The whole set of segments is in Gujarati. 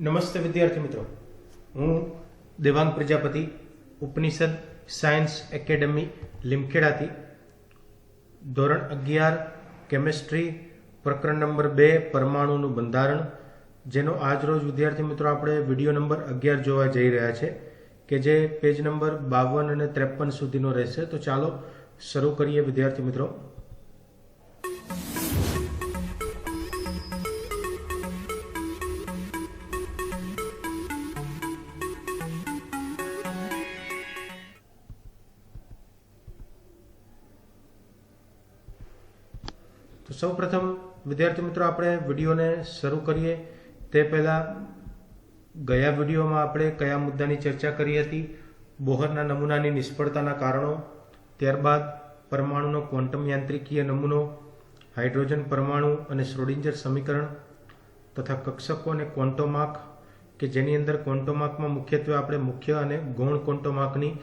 નમસ્તે વિદ્યાર્થી મિત્રો, હું દેવાંગ પ્રજાપતિ ઉપનિષદ સાયન્સ એકેડમી લીમખેડાથી ધોરણ 11 કેમિસ્ટ્રી પ્રકરણ નંબર 2 પરમાણુનું બંધારણ, જેનો આજરોજ વિદ્યાર્થી મિત્રો આપણે વિડીયો નંબર 11 જોવા જઈ રહ્યા છે કે જે પેજ નંબર 52 અને 53 સુધીનો રહેશે. તો ચાલો શરૂ કરીએ વિદ્યાર્થી મિત્રો. તો સૌ પ્રથમ વિદ્યાર્થી મિત્રો આપણે વિડીયોને શરૂ કરીએ તે પહેલાં ગયા વિડીયોમાં આપણે કયા મુદ્દાની ચર્ચા કરી હતી? બોહરના નમૂનાની નિષ્ફળતાના કારણો, ત્યારબાદ પરમાણુનો ક્વોન્ટમ યાંત્રિકીય નમૂનો, હાઇડ્રોજન પરમાણુ અને શ્રોડિંજર સમીકરણ તથા કક્ષકો અને ક્વોન્ટોમાર્ક, કે જેની અંદર ક્વોન્ટોમાર્કમાં મુખ્યત્વે આપણે મુખ્ય અને ગૌણ ક્વોન્ટોમાર્કની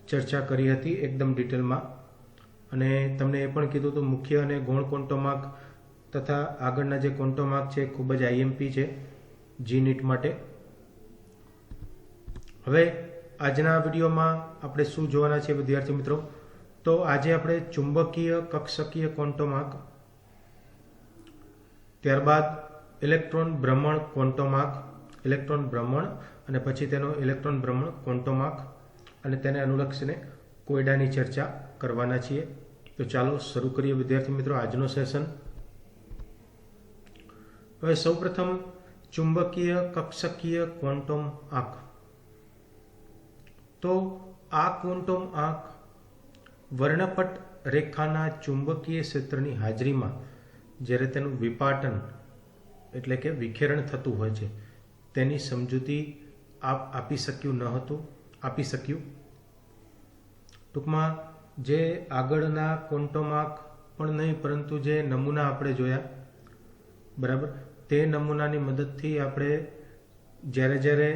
ચર્ચા કરી હતી એકદમ ડિટેલમાં. અને તમને એ પણ કીધું હતું મુખ્ય અને ગૌણ ક્વોન્ટોમાર્ક તથા આગળના જે ક્વોન્ટોમાર્ક છે ખૂબ જ આઈએમપી છે GNET માટે. હવે આજના વિડીયોમાં આપણે શું જોવાના છે વિદ્યાર્થી મિત્રો? તો આજે આપણે ચુંબકીય કક્ષકીય ક્વોન્ટોમાર્ક, ત્યારબાદ ઇલેક્ટ્રોન ભ્રમણ ક્વોન્ટોમાર્ક, ઇલેક્ટ્રોન ભ્રમણ અને પછી તેનો ઇલેક્ટ્રોન ભ્રમણ ક્વોન્ટોમાર્ક અને તેને અનુલક્ષીને કોયડાની ચર્ચા કરવાના છીએ. તો ચાલો શરૂ કરીએ વિદ્યાર્થી મિત્રો આજનો સેશન. હવે સૌપ્રથમ ચુંબકીય કક્ષકીય ક્વોન્ટમ આંક. તો આ ક્વોન્ટમ આંક વર્ણપટ રેખાના ચુંબકીય ક્ષેત્રની હાજરીમાં જ્યારે તેનું વિપાટન એટલે કે વિખેરણ થતું હોય છે તેની સમજૂતી આપી શક્યું. ટૂંકમાં જે આગળના ક્વોન્ટોમાર્ક પણ નહીં પરંતુ જે નમૂના આપણે જોયા બરાબર, તે નમૂનાની મદદથી આપણે જ્યારે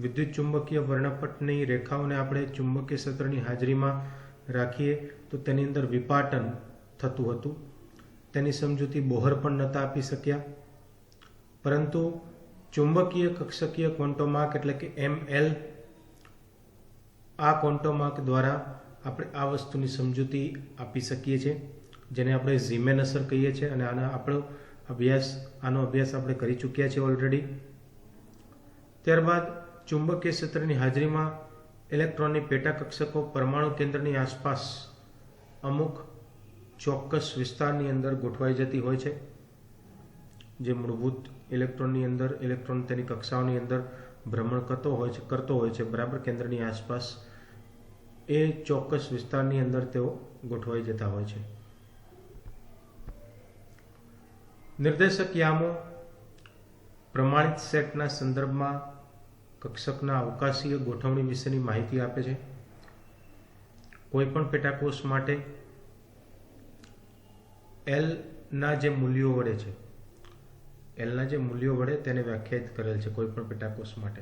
વિદ્યુત ચુંબકીય વર્ણપટની રેખાઓને આપણે ચુંબકીય ક્ષેત્રની હાજરીમાં રાખીએ તો તેની અંદર વિપાટન થતું હતું. તેની સમજૂતી બોહર પણ નહોતા આપી શક્યા. પરંતુ ચુંબકીય કક્ષકીય ક્વોન્ટોમાર્ક એટલે કે ML, આ ક્વોન્ટોમાર્ક દ્વારા આપણે આ વસ્તુની સમજૂતી આપી શકીએ છીએ, જેને આપણે ઝીમેન અસર કહીએ છીએ. અને આનો અભ્યાસ આપણે કરી ચૂક્યા છીએ ઓલરેડી. ત્યારબાદ ચુંબકીય ક્ષેત્રની હાજરીમાં ઇલેક્ટ્રોનની પેટા કક્ષકો પરમાણુ કેન્દ્રની આસપાસ અમુક ચોક્કસ વિસ્તારની અંદર ગોઠવાઈ જતી હોય છે. જે મૂળભૂત ઇલેક્ટ્રોનની અંદર ઇલેક્ટ્રોન તેની કક્ષાઓની અંદર ભ્રમણ કરતો હોય છે બરાબર, કેન્દ્રની આસપાસ એ ચોક્કસ વિસ્તારની અંદર તેઓ ગોઠવાઈ જતા હોય છે. નિર્દેશક યામો પ્રમાણિત સેટના સંદર્ભમાં કક્ષકના અવકાશીય ગોઠવણી વિશેની માહિતી આપે છે. કોઈપણ પેટાકોષ માટે એલના જે મૂલ્યો વડે તેને વ્યાખ્યાયિત કરેલ છે કોઈપણ પેટાકોષ માટે.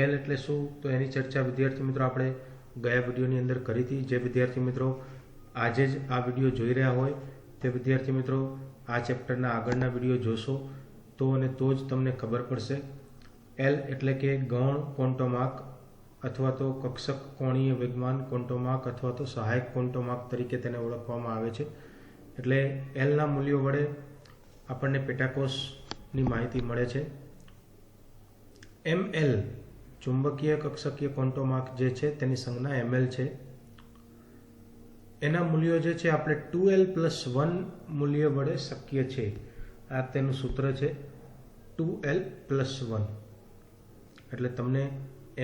એલ એટલે શું? તો એની ચર્ચા વિદ્યાર્થી મિત્રો આપણે ગયા વિડીયોની અંદર કરી હતી. જે વિદ્યાર્થી મિત્રો આજે જ આ વિડીયો જોઈ રહ્યા હોય તે વિદ્યાર્થી મિત્રો આ ચેપ્ટરના આગળના વિડીયો જોશો તો જ તમને ખબર પડશે. એલ એટલે કે ગૌણ ક્વોન્ટોમાર્ક અથવા તો કક્ષક કોણીય વેગમાન ક્વોન્ટોમાર્ક અથવા તો સહાયક ક્વોન્ટોમાર્ક તરીકે તેને ઓળખવામાં આવે છે. એટલે એલના મૂલ્યો વડે આપણને પેટાકોષની માહિતી મળે છે. ML ચુંબકીય કક્ષકીય ક્વોન્ટોમાર્ક જે છે તેની સંજ્ઞા ML છે. એના મૂલ્યો જે છે આપણે 2l+1 મૂલ્ય વડે શક્ય છે. આ તેનું સૂત્ર છે 2l+1. એટલે તમને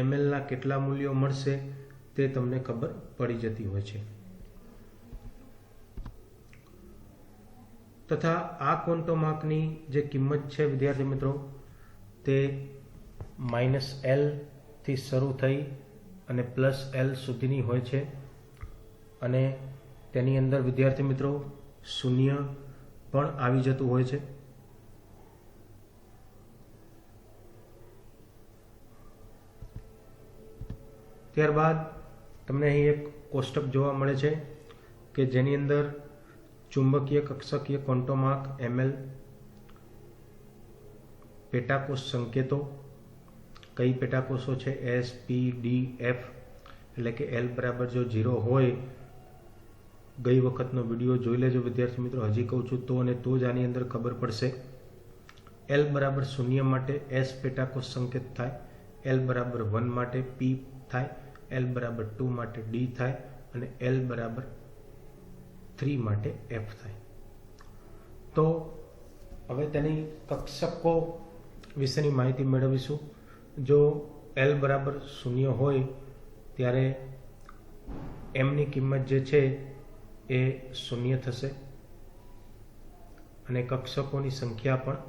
MLના કેટલા મૂલ્યો મળશે તે તમને ખબર પડી જતી હોય છે. તથા આ ક્વોન્ટોમાર્કની જે કિંમત છે વિદ્યાર્થી મિત્રો તે -L થી શરૂ થઈ અને +L સુધીની હોય છે. અને તેની અંદર વિદ્યાર્થી મિત્રો શૂન્ય પણ આવી જતું હોય છે. ત્યારબાદ તમને અહીં એક કોષ્ટક જોવા મળે છે કે જેની અંદર ચુંબકીય કક્ષકીય ક્વોન્ટોમાર્ક ML પેટાકોષ સંકેતો. કઈ પેટાકોષો છે? એસ, પી, ડી, એફ. એટલે કે એલ બરાબર જો 0 હોય, ગઈ વખતનો વિડીયો જોઈ લેજો વિદ્યાર્થી મિત્રો, હજી કહું છું તો, અને તો જ આની અંદર ખબર પડશે. એલ બરાબર 0 માટે એસ પેટાકોષ સંકેત થાય, એલ બરાબર 1 માટે પી થાય, એલ બરાબર 2 માટે ડી થાય, અને એલ બરાબર 3 માટે એફ થાય. તો હવે તેની કક્ષકો વિશેની માહિતી મેળવીશું. જો એલ બરાબર 0 હોય ત્યારે એમની કિંમત જે છે એ 0 થશે, અને કક્ષકોની સંખ્યા પણ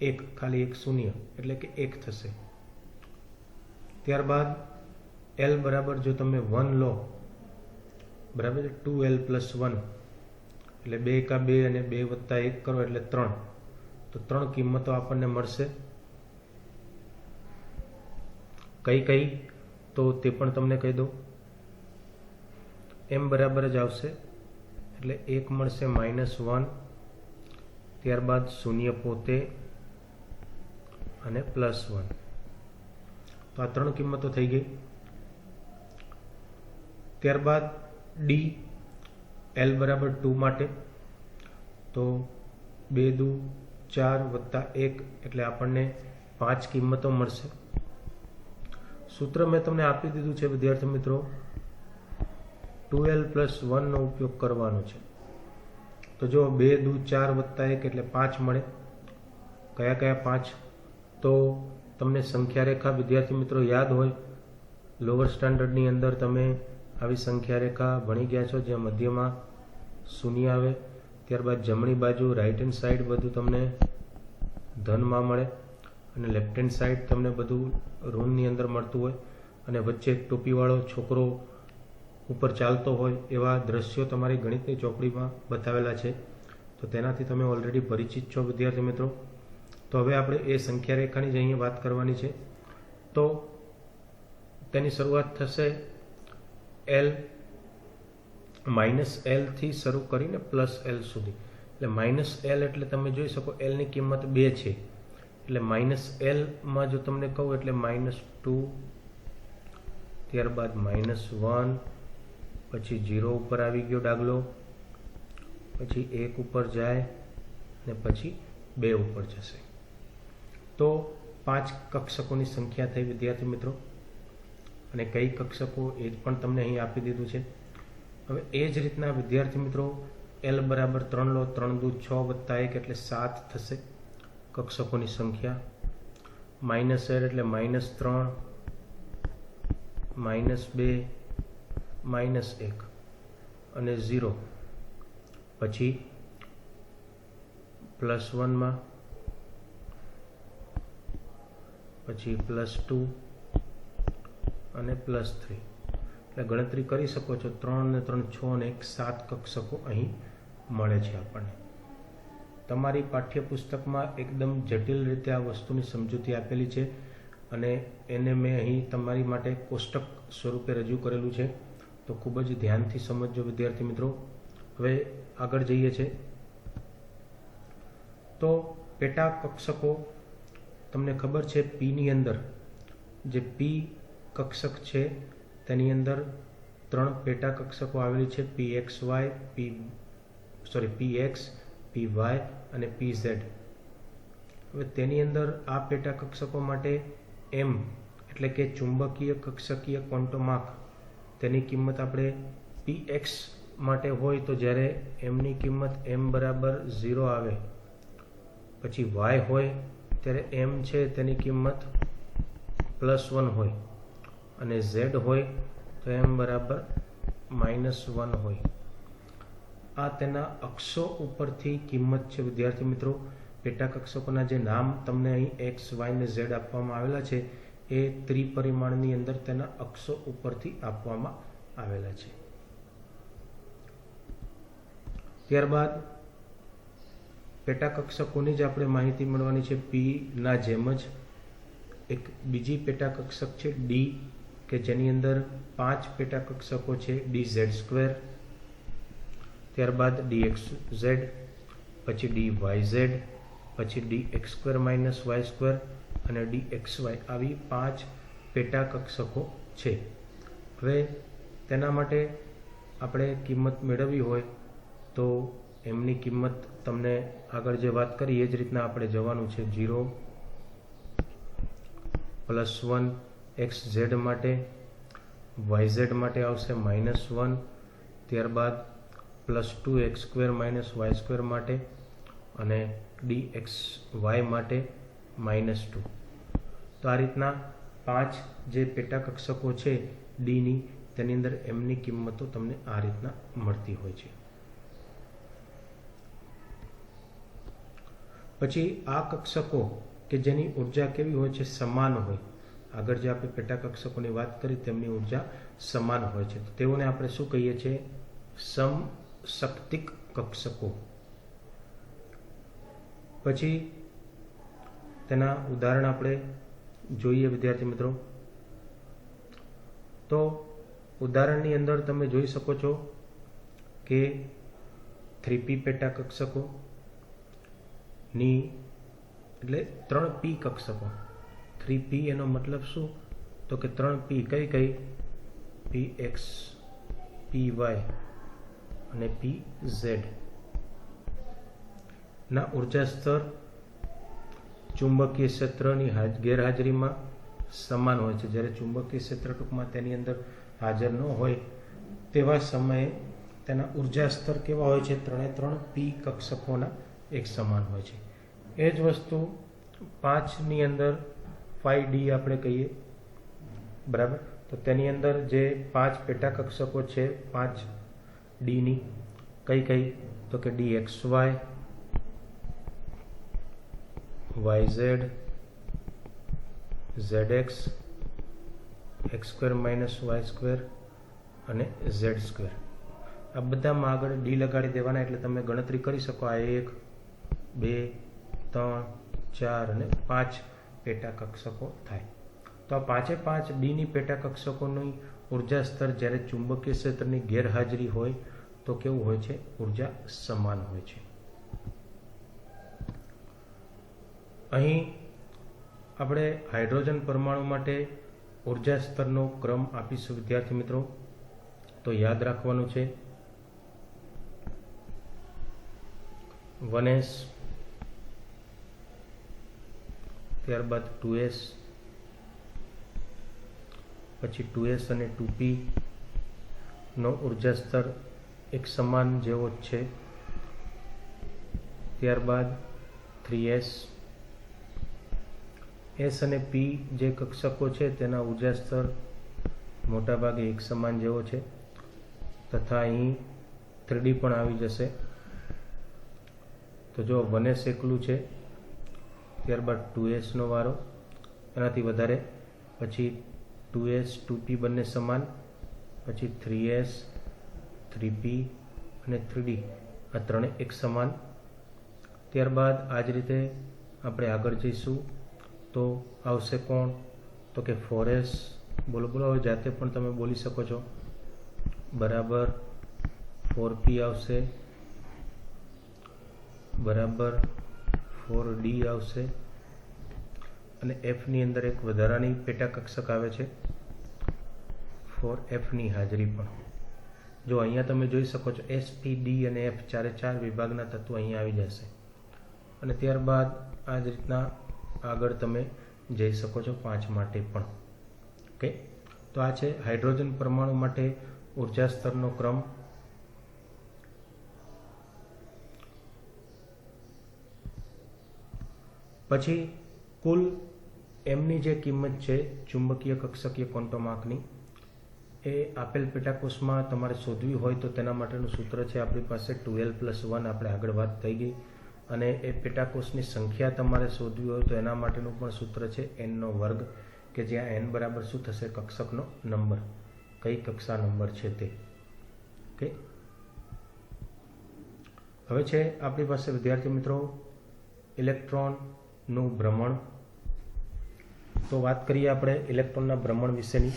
1, ખાલી 1 0 એટલે કે 1 થશે. ત્યારબાદ એલ બરાબર જો તમે 1 લો, બરાબર, 2l + 1 એટલે 2 એકા 2 અને 2 વત્તા 1 કરો એટલે 3. તો 3 કિંમતો આપણને મળશે. કઈ તો તે પણ તમને કહી દઉં. એમ બરાબર જ આવશે એટલે 1 મળશે -1, ત્યારબાદ 0 પોતે અને +1. તો આ 3 કિંમતો થઈ ગઈ. ત્યારબાદ ડી, એલ બરાબર 2 માટે તો 2 દુ 4 વત્તા 1 એટલે આપણને 5 કિંમતો મળશે. સૂત્ર મેં તમને આપી દીધું છે વિદ્યાર્થી મિત્રો, 2l + 1 નો ઉપયોગ કરવાનો છે. તો જો 2 દુ 4 વત્તા 1 એટલે 5 મળે. કયા 5? તો તમને સંખ્યા રેખા વિદ્યાર્થી મિત્રો યાદ હોય, લોઅર સ્ટાન્ડર્ડની અંદર તમે આવી સંખ્યા રેખા ભણી ગયા છો, જ્યાં મધ્યમાં 0 આવે, ત્યારબાદ જમણી બાજુ રાઇટ હેન્ડ સાઈડ બધું તમને ધનમાં મળે, અને લેફ્ટ હેન્ડ સાઈડ તમને બધું ઋણની અંદર મળતું હોય, અને વચ્ચે એક ટોપીવાળો છોકરો ઉપર ચાલતો હોય, એવા દ્રશ્યો તમારી ગણિતની ચોપડીમાં બતાવેલા છે. તો તેનાથી તમે ઓલરેડી પરિચિત છો વિદ્યાર્થી મિત્રો. તો હવે આપણે એ સંખ્યા રેખાની જ અહીંયા વાત કરવાની છે. તો તેની શરૂઆત થશે એલ -l થી શરૂ કરીને +l સુધી. એટલે -l એટલે તમે જોઈ શકો એલની કિંમત 2 છે, એટલે -l માં જો તમને કહું એટલે -2, ત્યારબાદ -1, પછી 0 ઉપર આવી ગયો દાખલો, પછી 1 ઉપર જાય, અને પછી 2 ઉપર જશે. તો 5 કક્ષકોની સંખ્યા થઈ વિદ્યાર્થી મિત્રો. અને કઈ કક્ષકો એ પણ તમને અહીં આપી દીધું છે. હવે એ જ રીતના વિદ્યાર્થી મિત્રો એલ બરાબર 3 લો, 3 દુ 6 વત્તા 1 એટલે 7 થશે કક્ષકોની સંખ્યા. -l એટલે -3, -2, -1 અને 0, પછી +1 માં, પછી +2 અને +3. એટલે ગણતરી કરી શકો છો, 3 ને 3 6 અને 1 7 કક્ષકો અહીં મળે છે આપણને. તમારી પાઠ્યપુસ્તકમાં એકદમ જટિલ રીતે આ વસ્તુની સમજૂતી આપેલી છે, અને એને મેં અહીં તમારી માટે કોષ્ટક સ્વરૂપે રજૂ કરેલું છે. તો ખૂબ જ ધ્યાનથી સમજજો વિદ્યાર્થી મિત્રો. હવે આગળ જઈએ છે. તો પેટા કક્ષકો તમને ખબર છે, પીની અંદર જે પી કક્ષક છે તેની અંદર 3 પેટા કક્ષકો આવેલી છે, px, py અને pz. હવે તેની અંદર આ પેટા કક્ષકો માટે m એટલે કે ચુંબકીય કક્ષકીય ક્વોન્ટમ આંક, તેની કિંમત આપણે px માટે હોય તો જ્યારે mની કિંમત m બરાબર 0 આવે, પછી y હોય ત્યારે m છે તેની કિંમત +1 હોય, અને z હોય તો m બરાબર -1 હોય. આ તેના અક્ષો ઉપરથી કિંમત છે વિદ્યાર્થી મિત્રો. પેટા કક્ષકોના જે નામ તમને અહીં x, y ને z આપવામાં આવેલા છે એ ત્રિપરિમાણની અંદર તેના અક્ષો ઉપરથી આપવામાં આવેલા છે. ત્યારબાદ પેટા કક્ષકોની જ આપણે માહિતી મળવાની છે. p ના જેમ જ એક બીજી પેટા કક્ષક છે d, કે જેની અંદર 5 પેટા કક્ષકો છે, dz², ત્યારબાદ dxz, પછી dyz, પછી dx² - y² અને dxy આવી 5 પેટા કક્ષકો છે. હવે તેના માટે આપણે કિંમત મેળવવી હોય તો એમની કિંમત તમને આગળ જે વાત કરી એ જ રીતના આપણે જવાનું છે. 0 + 1 xz માટે, yz માટે આવશે -1, ત્યારબાદ +2 x² - y² માટે અને dxy માટે -2. તો આ રીતના 5 જે પેટા કક્ષકો છે ડીની, તેની અંદર એમની કિંમતો તમને આ રીતના મળતી હોય છે. પછી આ કક્ષકો કે જેની ઉર્જા કેવી હોય છે? સમાન હોય. આગળ જે આપણે પેટા કક્ષકોની વાત કરી તેમની ઉર્જા સમાન હોય છે, તો તેઓને આપણે શું કહીએ છીએ? સમશક્તિક કક્ષકો. પછી તેના ઉદાહરણ આપણે જોઈએ વિદ્યાર્થી મિત્રો. તો ઉદાહરણની અંદર તમે જોઈ શકો છો કે 3p પેટા કક્ષકો ની એટલે 3p કક્ષકો. 3p એનો મતલબ શું? તો કે 3p કઈ px, py અને pz ના ઉર્જા સ્તર ચુંબકીય ક્ષેત્રની ગેરહાજરીમાં સમાન હોય છે. જ્યારે ચુંબકીય ક્ષેત્ર ટૂંકમાં તેની અંદર હાજર ન હોય તેવા સમયે તેના ઉર્જા સ્તર કેવા હોય છે? 3 p કક્ષકોના એક સમાન હોય છે. એ જ વસ્તુ 5ની અંદર 5d આપણે કહીએ, બરાબર? તો તેની અંદર જે 5 પેટા કક્ષકો છે 5dની, કઈ? તો કે dxy, yz, zx, x² - y² અને z². આ બધામાં આગળ ડી લગાડી દેવાના, એટલે તમે ગણતરી કરી શકો. આ 1, 2, 3, 4 અને 5 પેટા કક્ષકો થાય. તો આ 5 ડીની પેટા કક્ષકોની ઉર્જા સ્તર જ્યારે ચુંબકીય ક્ષેત્રની ગેરહાજરી હોય તો કેવું હોય છે? ઉર્જા સમાન હોય છે. અહીં આપણે હાઇડ્રોજન પરમાણુ માટે ઉર્જા સ્તરનો ક્રમ આપીશું વિદ્યાર્થી મિત્રો. તો યાદ રાખવાનું છે 1s, ત્યારબાદ 2s, પછી 2s અને 2p નો ઉર્જા સ્તર એક સમાન જેવો જ છે. ત્યારબાદ 3s, s અને p જે કક્ષકો છે તેના ઉર્જા સ્તર મોટાભાગે એક સમાન જેવો છે, તથા અહીં 3d પણ આવી જશે. તો જો 1s એકલું છે, ત્યારબાદ 2s નો વારો, એનાથી વધારે, પછી 2s 2p બંને સમાન, પછી 3s 3p અને 3d આ ત્રણે એક સમાન. ત્યારબાદ આ જ રીતે આપણે આગળ જઈશું તો આવશે કોણ? તો કે 4s. બોલો હવે જાતે પણ તમે બોલી શકો છો. બરાબર 4p આવશે, બરાબર 4d આવશે અને fની અંદર એક વધારાની પેટા કક્ષક આવે છે 4fની હાજરી પણ. જો અહીંયા તમે જોઈ શકો છો s, p, d અને f ચારે 4 વિભાગના તત્વો અહીંયા આવી જશે. અને ત્યારબાદ આ જ રીતના આગળ તમે જઈ શકો છો 5 માટે પણ. ઓકે, તો આ છે હાઇડ્રોજન પરમાણુ માટે ઉર્જા સ્તરનો ક્રમ. પછી કુલ એમની જે કિંમત છે ચુંબકીય કક્ષકીય ક્વોન્ટમ આંકની, એ આપેલ પેટાકોષમાં તમારે શોધવી હોય તો તેના માટેનું સૂત્ર છે આપણી પાસે 2l+1. આપણે આગળ વાત થઈ ગઈ. અને એ પેટાકોષની સંખ્યા તમારે શોધવી હોય તો એના માટેનું પણ સૂત્ર છે n², કે જ્યાં n બરાબર શું થશે? કક્ષકનો નંબર, કઈ કક્ષા નંબર છે તે. ઓકે, હવે છે આપણી પાસે વિદ્યાર્થી મિત્રો ઇલેક્ટ્રોનનું ભ્રમણ. તો વાત કરીએ આપણે ઇલેક્ટ્રોનના ભ્રમણ વિશેની.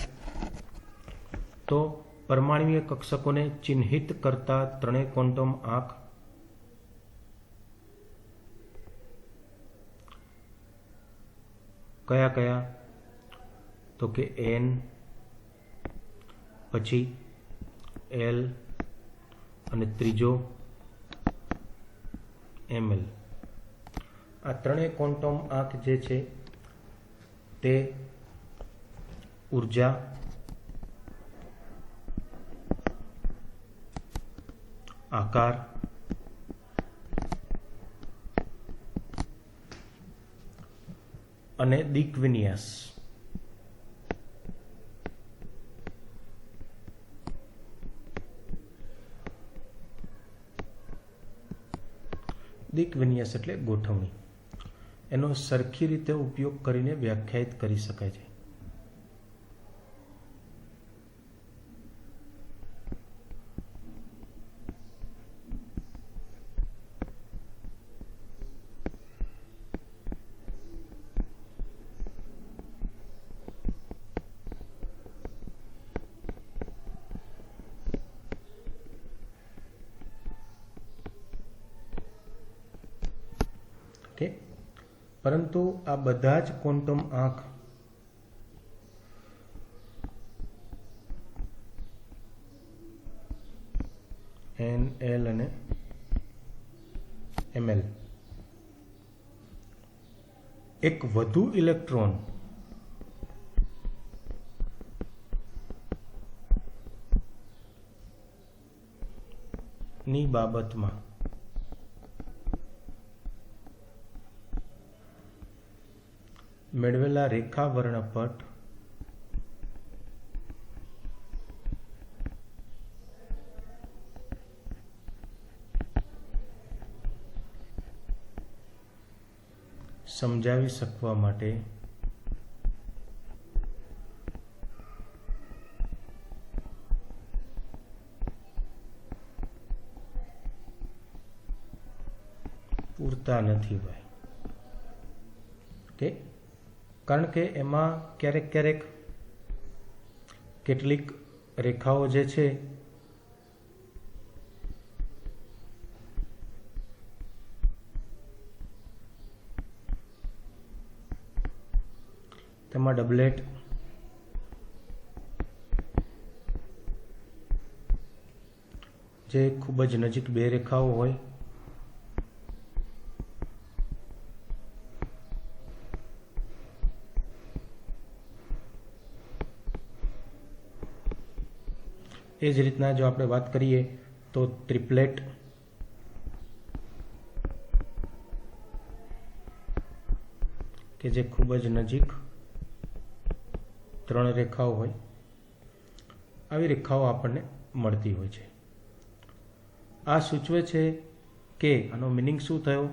તો પરમાણ્વીય કક્ષકોને ચિહ્નિત કરતા ત્રણેય ક્વોન્ટમ આંક કયા કયા? તો કે n, પછી l અને ત્રીજો ml. આ ત્રણેય ક્વોન્ટમ આંક જે છે તે ઉર્જા, આકાર અને દિક વિન્યાસ એટલે ગોઠવણી, એનો સરખી રીતે ઉપયોગ કરીને વ્યાખ્યાયિત કરી શકાય છે. પરંતુ આ બધા જ ક્વોન્ટમ આંક n, l અને ml એક વધુ ઇલેક્ટ્રોન ની બાબતમાં મેળવેલા રેખા વર્ણપટ સમજાવી શકવા માટે પૂરતા નથી ભાઈ. ઓકે, કારણ કે એમાં ક્યારેક ક્યારેક કેટલીક રેખાઓ જે છે તેમાં ડબલેટ જે ખૂબ જ નજીક બે રેખાઓ હોય એ જ રીતના જો આપણે વાત કરીએ તો ટ્રિપ્લેટ કે જે ખૂબ જ નજીક ત્રણ રેખાઓ હોય, આવી રેખાઓ આપણને મળતી હોય છે. આ સૂચવે છે કે આનો મિનિંગ શું થયો?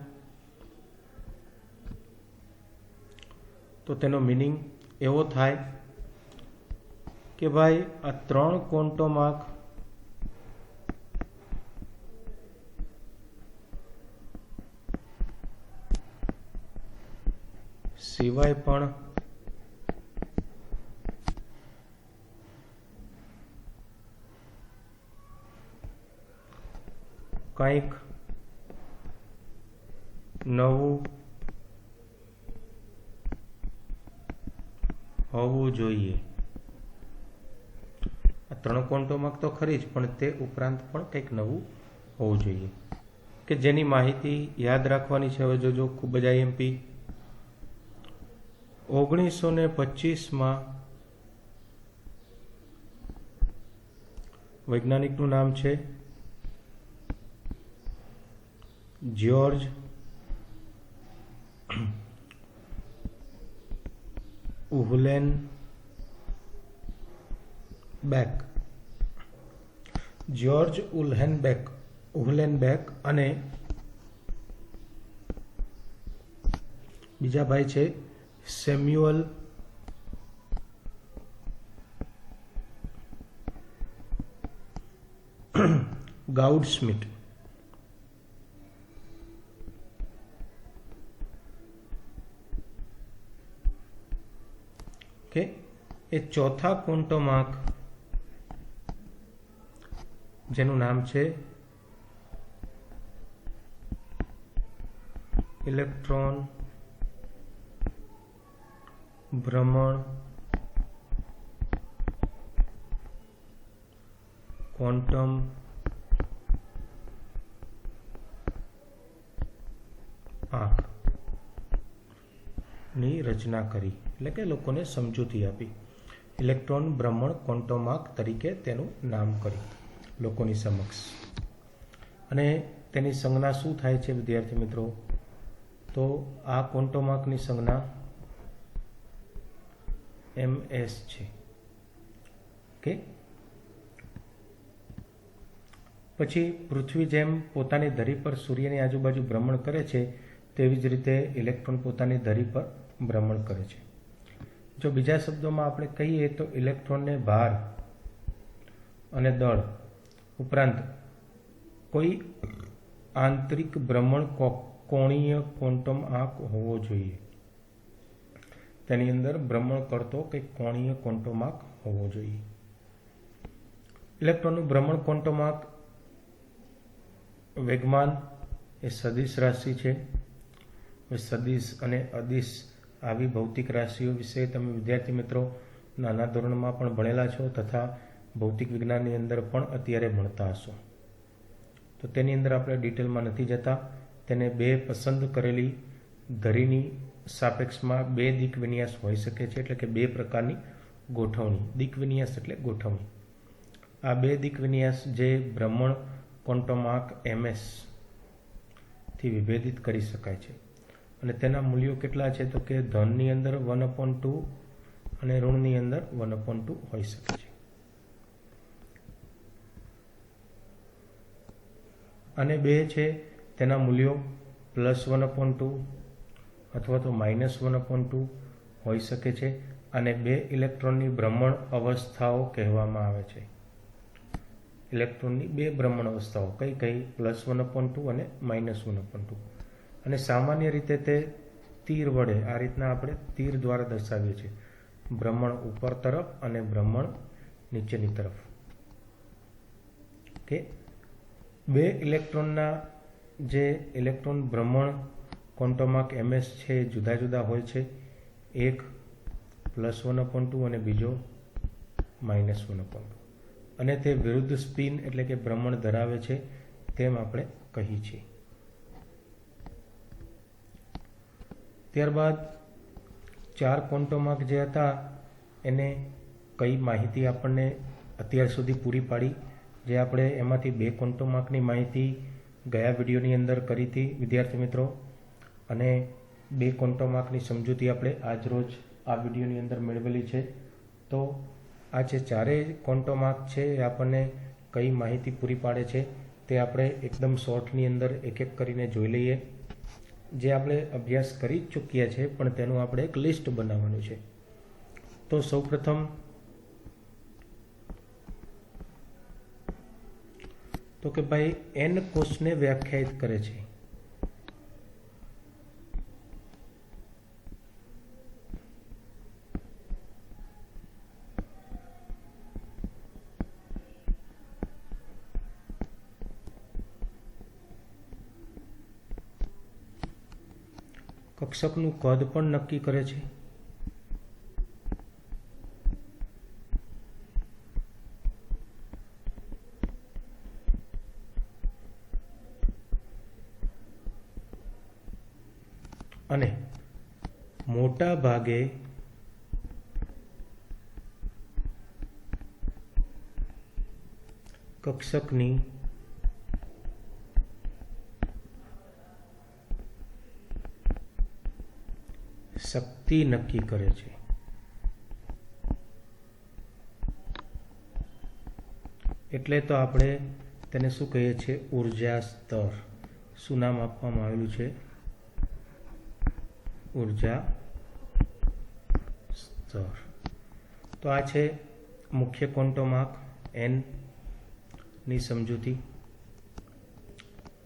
તો તેનો મિનિંગ એવો થાય કે ભાઈ આ ત્રણ ક્વોન્ટમ આંક સિવાય પણ કંઈક નવું હોવું જોઈએ. આ ત્રણ ક્વોન્ટમ આંક તો ખરી જ, પણ તે ઉપરાંત પણ કંઈક નવું હોવું જોઈએ કે જેની માહિતી યાદ રાખવાની છે. હવે જોજો, ખૂબ જ આઈએમપી. 1925માં વૈજ્ઞાનિકનું નામ છે જ્યોર્જ ઉહલેનબેક. જ્યોર્જ ઉહલેનબેક અને બીજા ભાઈ છે સેમ્યુઅલ ગાઉડસ્મિટ. કે એ ચોથા ક્વોન્ટમ આંક જેનું નામ છે ઇલેક્ટ્રોન ભ્રમણ ક્વોન્ટમ આંકની રચના કરી, એટલે કે લોકોને સમજૂતી આપી. ઇલેક્ટ્રોન ભ્રમણ ક્વોન્ટમ આંક તરીકે તેનું નામ કર્યું લોકોની સમક્ષ. અને તેની સંજ્ઞા શું થાય છે વિદ્યાર્થી મિત્રો? તો આ ક્વોન્ટમ આંકની સંજ્ઞા ms છે. ઓકે. પછી પૃથ્વી જેમ પોતાની ધરી પર સૂર્યની આજુબાજુ ભ્રમણ કરે છે, તેવી જ રીતે ઇલેક્ટ્રોન પોતાની ધરી પર ભ્રમણ કરે છે. જો બીજા શબ્દોમાં આપણે કહીએ તો ઇલેક્ટ્રોનને ભાર અને દળ ઉપરાંત કોઈ આંતરિક ભ્રમણ કોણીય ક્વોન્ટમ આંક હોવો જોઈએ. તેની અંદર ભ્રમણ કરતો કંઈક કોણીય ક્વોન્ટમ આંક હોવો જોઈએ. ઇલેક્ટ્રોનનું ભ્રમણ ક્વોન્ટમ આંક વેગમાન એ સદિશ રાશિ છે. સદિશ અને અદિશ આવી ભૌતિક રાશિઓ વિશે તમે વિદ્યાર્થી મિત્રો નાના ધોરણમાં પણ ભણેલા છો તથા ભૌતિક વિજ્ઞાનની અંદર પણ અત્યારે ભણતા હશો. તો તેની અંદર આપણે ડિટેલમાં નથી જતા. તેને બે પસંદ કરેલી ધરીની સાપેક્ષમાં બે દિક વિન્યાસ હોઈ શકે છે, એટલે કે બે પ્રકારની ગોઠવણી. દિક વિન્યાસ એટલે ગોઠવણી. આ બે દિક વિન્યાસ જે ભ્રમણ ક્વોન્ટમ આંક ms થી વિભેદિત કરી શકાય છે. અને તેના મૂલ્યો કેટલા છે? તો કે ધનની અંદર 1/2 અને ઋણની અંદર 1/2 હોઈ શકે છે. અને બે છે તેના મૂલ્યો +1/2 અથવા તો -1/2 હોઈ શકે છે. અને બે ઇલેક્ટ્રોનની ભ્રમણ અવસ્થાઓ કહેવામાં આવે છે. ઇલેક્ટ્રોનની બે ભ્રમણ અવસ્થાઓ કઈ કઈ? +1/2 અને -1/2. અને સામાન્ય રીતે તે તીર વડે આ રીતના આપણે તીર દ્વારા દર્શાવીએ છીએ. ભ્રમણ ઉપર તરફ અને ભ્રમણ નીચેની તરફ. ઓકે. બે ઇલેક્ટ્રોનના જે ઇલેક્ટ્રોન ભ્રમણ ક્વોન્ટમ આંક ms છે એ જુદા જુદા હોય છે. એક +1/2 અને બીજો -1/2. અને તે વિરુદ્ધ સ્પિન એટલે કે ભ્રમણ ધરાવે છે તેમ આપણે કહી છીએ. ત્યારબાદ 4 ક્વોન્ટમ આંક જે હતા એને કઈ માહિતી આપણને અત્યાર સુધી પૂરી પાડી, જે આપણે એમાંથી 2 ક્વોન્ટમ આંકની માહિતી ગયા વિડીયોની અંદર કરી હતી વિદ્યાર્થી મિત્રો. અને 2 ક્વોન્ટમ આંકની સમજૂતી આપણે આજ રોજ આ વિડીયોની અંદર મેળવેલી છે. તો આ જે ચારેય ક્વોન્ટમ આંક છે એ આપણને કઈ માહિતી પૂરી પાડે છે તે આપણે એકદમ શોર્ટની અંદર એક એક કરીને જોઈ લઈએ. જે આપણે અભ્યાસ કરી જ ચૂક્યા છે પણ તેનું આપણે એક લિસ્ટ બનાવવાનું છે. તો સૌપ્રથમ તો કે ભાઈ n કોષને વ્યાખ્યાયિત કરે છે. કક્ષકનું કદ પણ નક્કી કરે છે. અને મોટા ભાગે કક્ષકની શક્તિ નક્કી કરે છે. એટલે તો આપણે તેને શું કહીએ છીએ? ઉર્જા સ્તર. શું નામ આપવામાં આવેલું છે? ઉર્જા સ્તર. તો આ છે મુખ્ય ક્વોન્ટમ આંક n ની સમજૂતી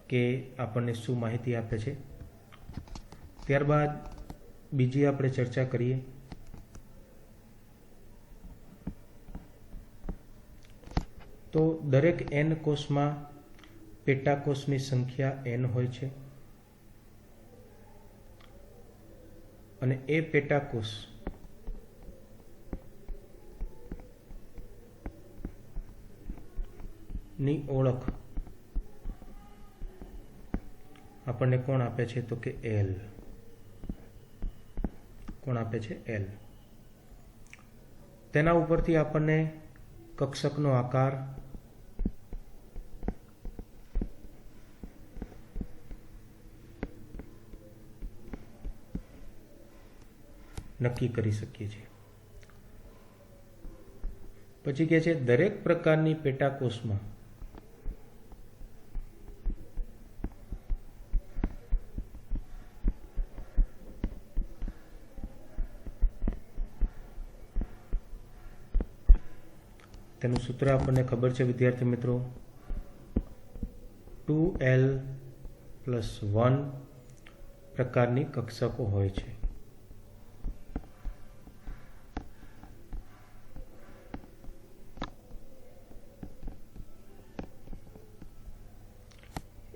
કે આપણને શું માહિતી આપે છે. ત્યારબાદ બીજી આપણે ચર્ચા કરીએ. તો દરેક n કોષમાં પેટાકોષની સંખ્યા n હોય છે અને એ પેટાકોષ ની ઓળખ આપણને કોણ આપે છે? તો કે એલ. કોણ આપે છે? એલ. તેના ઉપરથી આપણને કક્ષકનો આકાર નક્કી કરી શકીએ છીએ. પછી કહે છે દરેક પ્રકારની પેટાકોષમાં તેનું સૂત્ર આપણને ખબર છે વિદ્યાર્થી મિત્રો, 2l+1 પ્રકારની કક્ષકો હોય છે.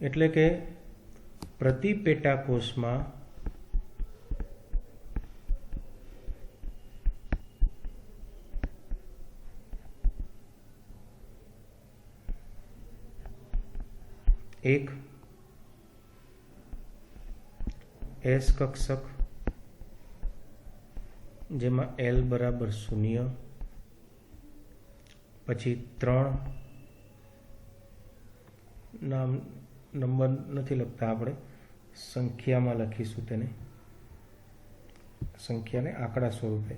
એટલે કે પ્રતિ પેટાકોષમાં એક એસ કક્ષક જેમાં એલ બરાબર 0, પછી 3 નામ નંબર નથી લખતા, આપણે સંખ્યામાં લખીશું તેને, સંખ્યાને આંકડા સ્વરૂપે.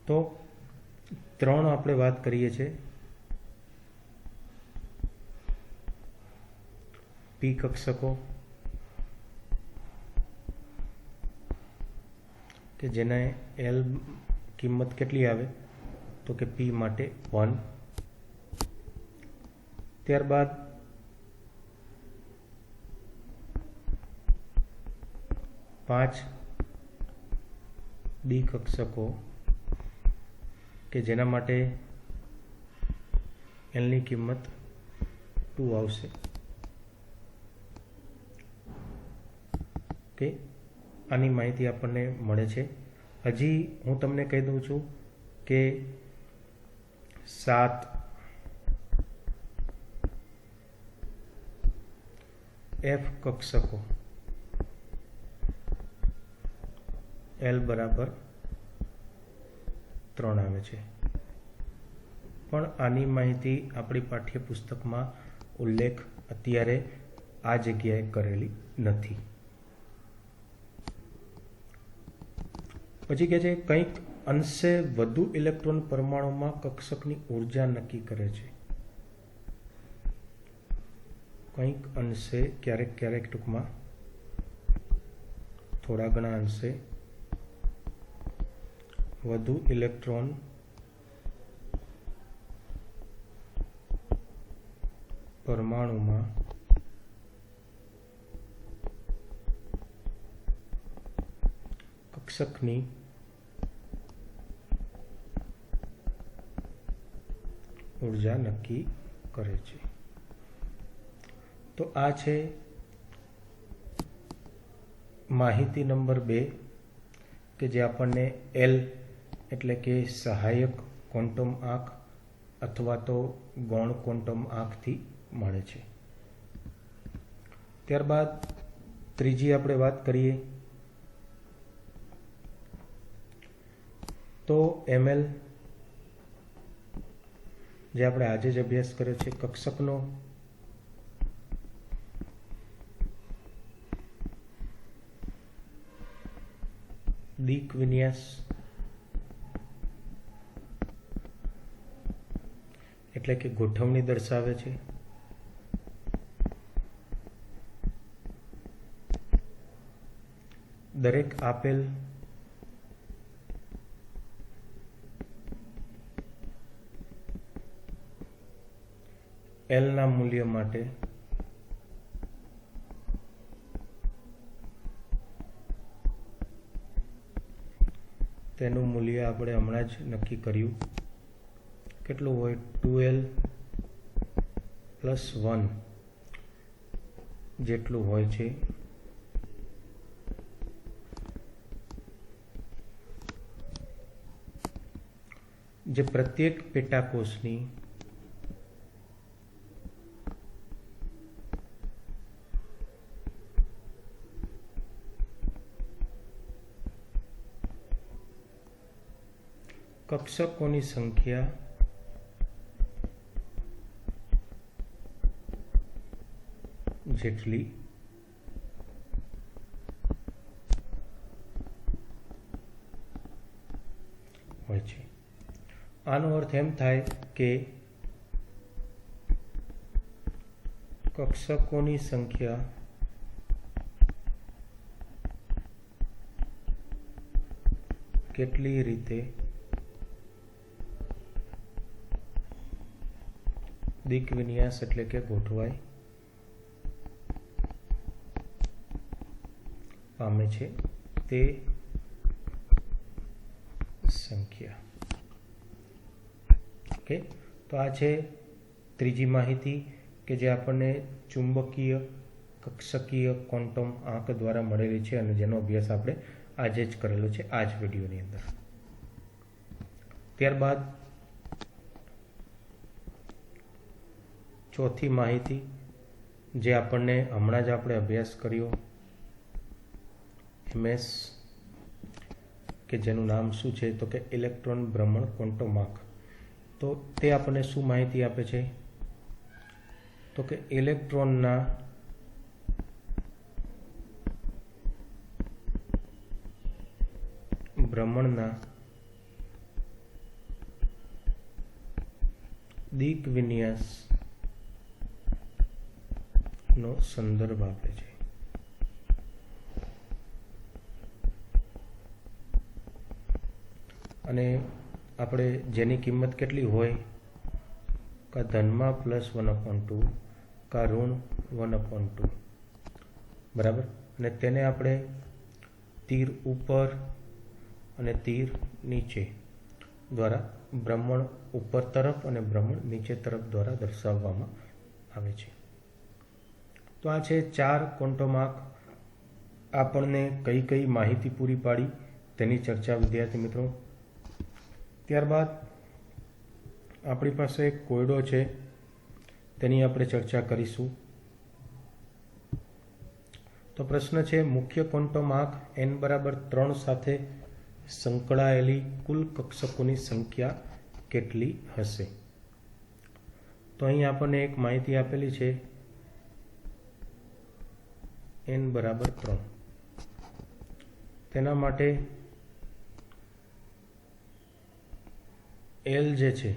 તો 3 આપણે વાત કરીએ છીએ પી કક્ષકો કે જેને એલ કિંમત કેટલી આવે? તો કે પી માટે 1. ત્યારબાદ 5 ડી કક્ષકો કે જેના માટે એલની કિંમત 2 આવશે. કે આની માહિતી આપણને મળે છે. હજી હું તમને કહી દઉં છું કે 7 એફ કક્ષકો એલ બરાબર 3 આવે છે, પણ આની માહિતી આપણી પાઠ્યપુસ્તકમાં ઉલ્લેખ અત્યારે આ જગ્યાએ કરેલી નથી. પછી કહે છે કંઈક અંશે વધુ ઇલેક્ટ્રોન પરમાણુમાં કક્ષકની ઉર્જા નક્કી કરે છે. કંઈક અંશે, ક્યારેક ક્યારેક, ટૂંકમાં થોડા ઘણા અંશે વધુ ઇલેક્ટ્રોન પરમાણુમાં કક્ષકની ઉર્જા નક્કી કરે છે. તો આ છે માહિતી નંબર 2 કે જે આપણને એલ એટલે કે સહાયક ક્વોન્ટમ આંક અથવા તો ગૌણ ક્વોન્ટમ આંકથી મળે છે. ત્યારબાદ ત્રીજી આપણે વાત કરીએ તો એમએલ જે આપણે આજે જ અભ્યાસ કર્યો છે, કક્ષકનો દીક વિન્યાસ એટલે કે ગોઠવણી દર્શાવે છે. દરેક આપેલ એલ ના મૂલ્ય માટે તેનું મૂલ્ય આપણે હમણાં જ નક્કી કર્યું કેટલું હોય 2l + 1 જેટલું હોય છે. જે પ્રત્યેક પેટાકોષની કક્ષકોની સંખ્યા જેટલી હોય છે. આનો અર્થ એમ થાય કે કક્ષકોની સંખ્યા કેટલી રીતે દિક વિન્યાસ એટલે કે ગોઠવાય પામે છે તે સંખ્યા. ઓકે, તો આ છે ત્રીજી માહિતી કે જે આપણને ચુંબકીય કક્ષકીય ક્વોન્ટમ આંક દ્વારા મળેલી છે અને જેનો અભ્યાસ આપણે આજે જ કરેલો છે આ જ વિડીયોની અંદર. ત્યારબાદ ચોથી માહિતી જે આપણને હમણાં જ આપણે અભ્યાસ કર્યો MS કે જેનું નામ શું છે તો કે ઇલેક્ટ્રોન ભ્રમણ ક્વોન્ટમ આંક. તો તે આપણને શું માહિતી આપે છે તો કે ઇલેક્ટ્રોનના ભ્રમણના દિક વિન્યાસ નો સંદર્ભ આપે છે. અને આપણે જેની કિંમત કેટલી હોય કા ધનમાં +1/2 કા ઋણ 1/2 બરાબર. અને તેને આપણે તીર ઉપર અને તીર નીચે દ્વારા ભ્રમણ ઉપર તરફ અને ભ્રમણ નીચે તરફ દ્વારા દર્શાવવામાં આવે છે. તો આ છે 4 ક્વોન્ટમ આંક. આપણને કઈ કઈ માહિતી પૂરી પાડી તેની ચર્ચા વિદ્યાર્થી મિત્રો. ત્યારબાદ આપણી પાસે એક કોયડો છે તેની આપણે ચર્ચા કરીશું. તો પ્રશ્ન છે મુખ્ય ક્વોન્ટમ આંક n = 3 સાથે સંકળાયેલી કુલ કક્ષકોની સંખ્યા કેટલી હશે? તો અહીં આપણને એક માહિતી આપેલી છે n = 3. તેના માટે L જે છે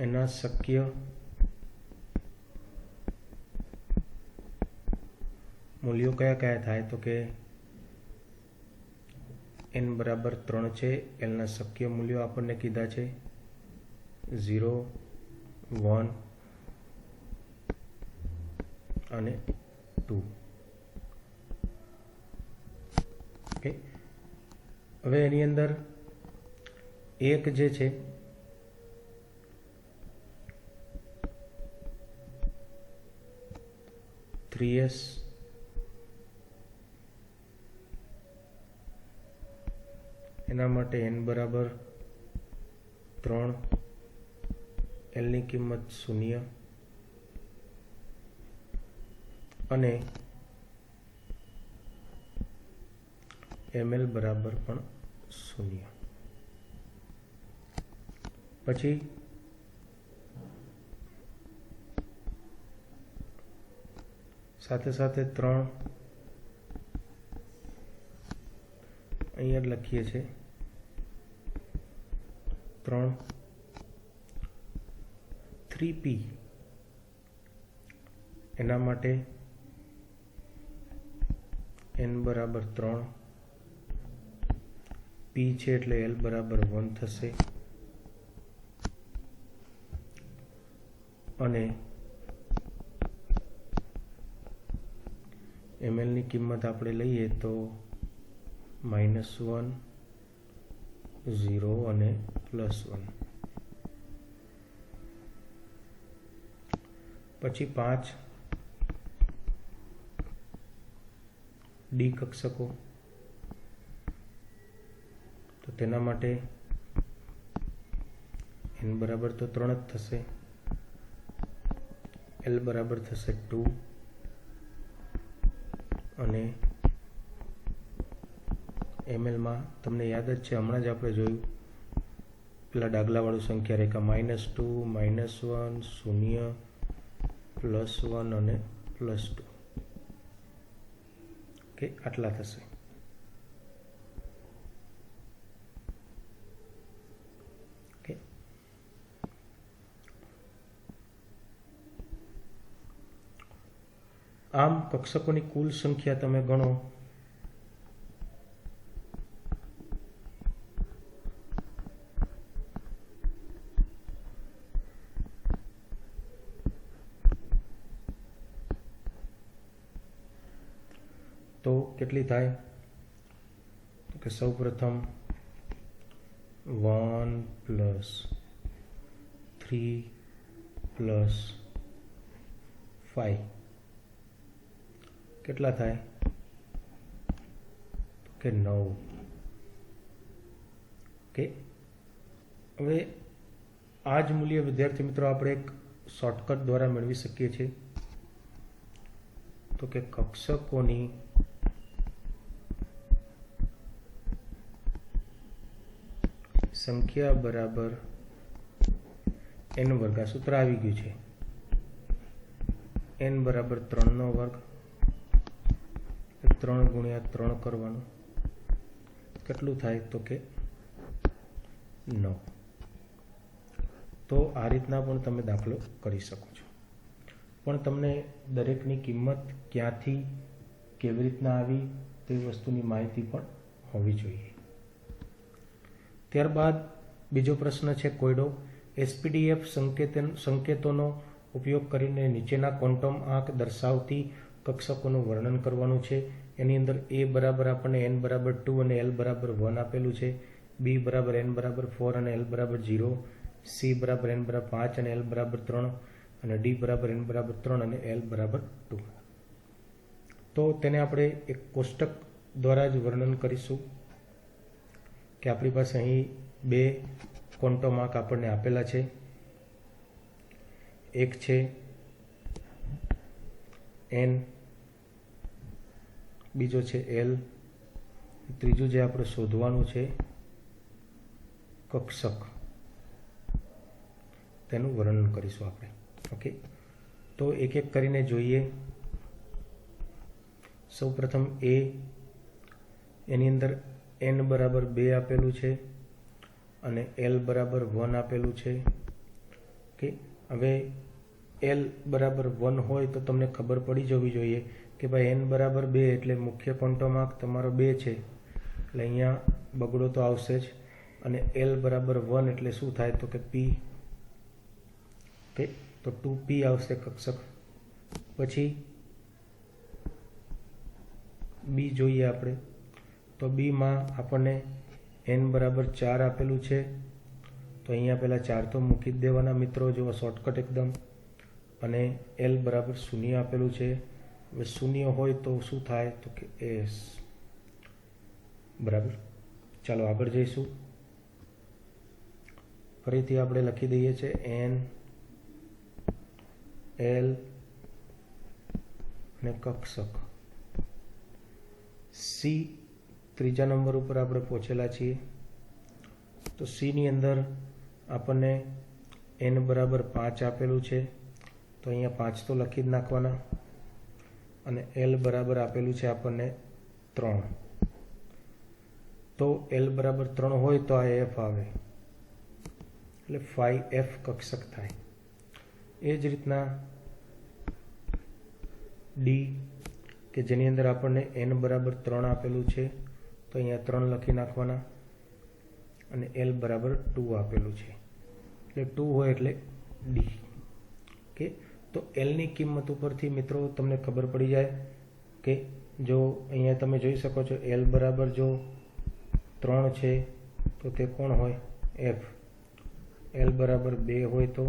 એના શક્ય મૂલ્યો કયા કયા થાય તો કે n = 3 છે. Lના શક્ય મૂલ્યો આપણને કીધા છે 0, 1 અને 2. ઓકે, હવે એની અંદર એક જે છે (3s) એના માટે n = 3, L ની કિંમત 0 અને ml બરાબર પણ 0. પછી સાથે સાથે 3 અહીંયા લખીએ છીએ 3p એના માટે n = 3, p છે એટલે L = 1 થશે અને ml ની કિંમત આપણે લઈએ તો -1, 0 અને +1. પછી 5 ડી કક્ષકો, તો તેના માટે n બરાબર તો 3 જ થશે, l બરાબર થશે 2 અને ml માં તમને યાદ જ છે, હમણાં જ આપણે જોયું પેલા ડાગલાવાળું સંખ્યા રેખા -2 -1 0 +1 અને +2 કે આટલા થશે. ઓકે, આમ કક્ષકોની કુલ સંખ્યા તમે ગણો તો કેટલી થાય? તો કે સૌ પ્રથમ 1 + 3 + 5 કેટલા થાય? તો કે 9. ઓકે, હવે આ જ મૂલ્ય વિદ્યાર્થી મિત્રો આપણે એક શોર્ટકટ દ્વારા મેળવી શકીએ છીએ. તો કે કક્ષકોની સંખ્યા બરાબર n વર્ગ. આ સૂત્ર આવી ગયું છે. n બરાબર 3નો વર્ગ, 3 × 3 કરવાનું, કેટલું થાય? તો કે 9. તો આ રીતના પણ તમે દાખલો કરી શકો છો, પણ તમને દરેકની કિંમત ક્યાંથી કેવી રીતના આવી તે વસ્તુની માહિતી પણ હોવી જોઈએ. ત્યારબાદ બીજો પ્રશ્ન છે કોયડો. SPDF સંકેતોનો ઉપયોગ કરીને નીચેના ક્વોન્ટમ આંક દર્શાવતી કક્ષકોનું વર્ણન કરવાનું છે. એની અંદર a બરાબર આપણને n બરાબર 2 અને l બરાબર 1 આપેલું છે, b બરાબર n બરાબર 4 અને l બરાબર 0, c બરાબર n બરાબર 5 અને l બરાબર 3 અને d બરાબર n બરાબર 3 અને l બરાબર 2. તો તેને આપણે એક કોષ્ટક દ્વારા જ વર્ણન કરીશું કે આપણી પાસે અહીં 2 ક્વોન્ટમ આંક આપણને આપેલા છે. એક છે n, બીજો છે l, ત્રીજું જે આપણે શોધવાનું છે કક્ષક, તેનું વર્ણન કરીશું આપણે. ઓકે, તો એક એક કરીને જોઈએ. સૌ પ્રથમ a, એની અંદર n બરાબર 2 આપેલું છે અને l બરાબર 1 આપેલું છે. ઓકે, હવે l બરાબર 1 હોય તો તમને ખબર પડી જવી જોઈએ કે ભાઈ n બરાબર 2 એટલે મુખ્ય ક્વોન્ટમ આંક તમારો 2 છે, એટલે અહીંયા બગડો તો આવશે જ. અને l બરાબર 1 એટલે શું થાય? તો કે p. ઓકે, તો 2p આવશે કક્ષક. પછી b જોઈએ આપણે, તો b માં આપણને n બરાબર 4 આપેલું છે, તો અહીંયા પહેલાં 4 તો મૂકી જ દેવાના મિત્રો, જો શોર્ટકટ એકદમ. અને l બરાબર 0 આપેલું છે. હવે 0 હોય તો શું થાય? તો કે s. બરાબર, ચાલો આગળ જઈશું. ફરીથી આપણે લખી દઈએ છીએ n, l અને કક્ષક. c ત્રીજા નંબર ઉપર આપણે પહોંચેલા છીએ. તો c ની અંદર આપણને n બરાબર 5 આપેલું છે, તો અહીંયા 5 તો લખી જ નાખવાના. અને l બરાબર આપેલું છે આપણને 3, તો l બરાબર 3 હોય તો આ f આવે, એટલે 5f કક્ષક થાય. એ જ રીતના d, કે જેની અંદર આપણને n બરાબર 3 આપેલું છે, તો અહીંયા 3 લખી નાખવાના. અને l બરાબર 2 આપેલું છે, એટલે 2 હોય એટલે d. ઓકે, તો l ની કિંમત ઉપરથી મિત્રો તમને ખબર પડી જાય કે જો અહીંયા તમે જોઈ શકો છો l બરાબર જો 3 છે તો તે કોણ હોય? f. l બરાબર 2 હોય તો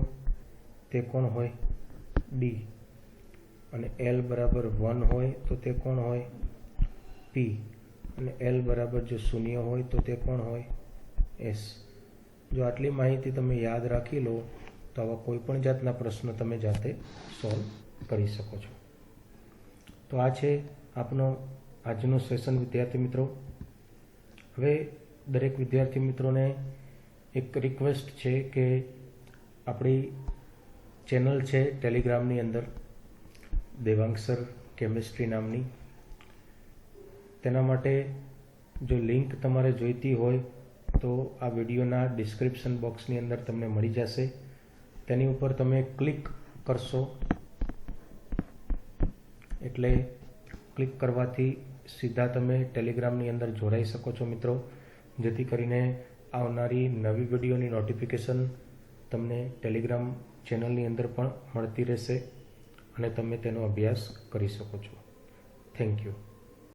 તે કોણ હોય? ડી અને એલ બરાબર 1 હોય તો તે કોણ હોય? પી અને એલ બરાબર જો 0 હોય તો તે કોણ હોય? એસ. જો આટલી માહિતી તમે યાદ રાખી લો તો આવા કોઈ પણ જાતના પ્રશ્નો તમે જાતે સોલ્વ કરી શકો છો. તો આ છે આપનો આજનો સેશન વિદ્યાર્થી મિત્રો. હવે દરેક વિદ્યાર્થી મિત્રોને એક રિક્વેસ્ટ છે કે આપણી ચેનલ છે ટેલિગ્રામની અંદર દેવાંગ સર કેમિસ્ટ્રી નામની. તેના માટે જો લિંક તમારે જોઈતી હોય તો આ વિડીયોના ડિસ્ક્રિપ્શન બોક્સની અંદર તમને મળી જશે. તેની ઉપર તમે ક્લિક કરશો એટલે ક્લિક કરવાથી સીધા તમે ટેલિગ્રામની અંદર જોડાઈ શકો છો મિત્રો, જેથી કરીને આવનારી નવી વિડીયોની નોટિફિકેશન તમને ટેલિગ્રામ ચેનલની અંદર પણ મળતી રહેશે અને તમે તેનો અભ્યાસ કરી શકો છો. Thank you.